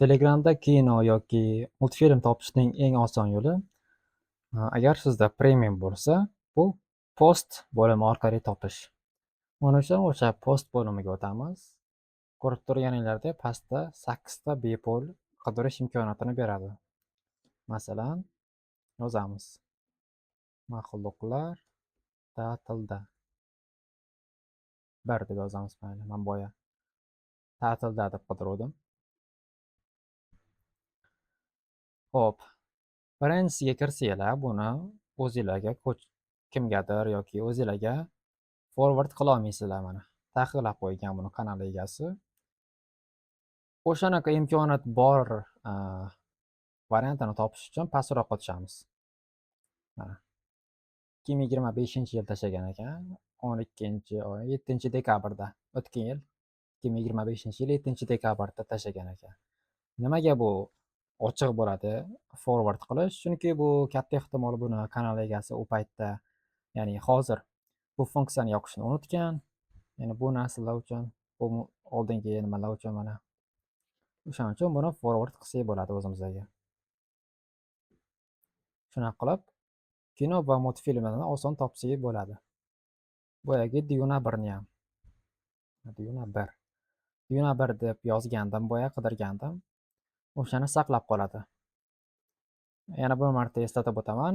Telegramda kino yoki multfilm topishning eng oson yo'li, agar sizda premium bo'lsa, bu post bo'limi orqali topish. Buning uchun o'sha post bo'limiga o'tamiz. Ko'rib turganinglardek pastda 8 ta bepul qidirish imkoniyatini beradi. Masalan, yozamiz: "Maxluqlar ta'tilda" 1 deb yozamiz mayli. Men boya ta'tilda deb qidiruvdim. Xo'p, birinchisiga kirsanglar, buni o'zinglarga kimgadir yoki o'zinglarga forward qilolmaysizlar mana. Taqiqlab qo'ygan buni kanal egasi. O'shanaqa imkoniyat bor variantini topish uchun pastroqqa tushamiz. Mana 2025-yil tashlagan ekan. 12-oy 7-dekabrda, o'tgan yil 2025-yil 7-dekabrda tashlagan ekan. Nimaga bu ochiq bo'ladi forward qilish? Chunki bu katta ehtimol buni kanal egasi u paytda, ya'ni hozir bu funksiyani yoqishni unutgan. Ya'ni bu narsalar uchun, bu oldingi nimalar uchun mana. O'shaning uchun buni forward qilsak bo'ladi o'zimizga. Shunaqa qilib kino va multfilmlarni oson topsak bo'ladi. Boyagi Duna 1ni ham. Duna 1 deb yozgandim, boya qidirgandim. O'shani saqlab qoladi. Yana bir marta eslatib o'taman,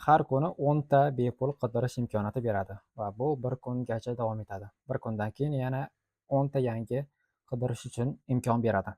har kuni 10 ta bepul qidirish imkoniyati beradi va bu 1 kungacha davom etadi. 1 kundan keyin yana 10 ta yangi qidirish uchun imkon beradi.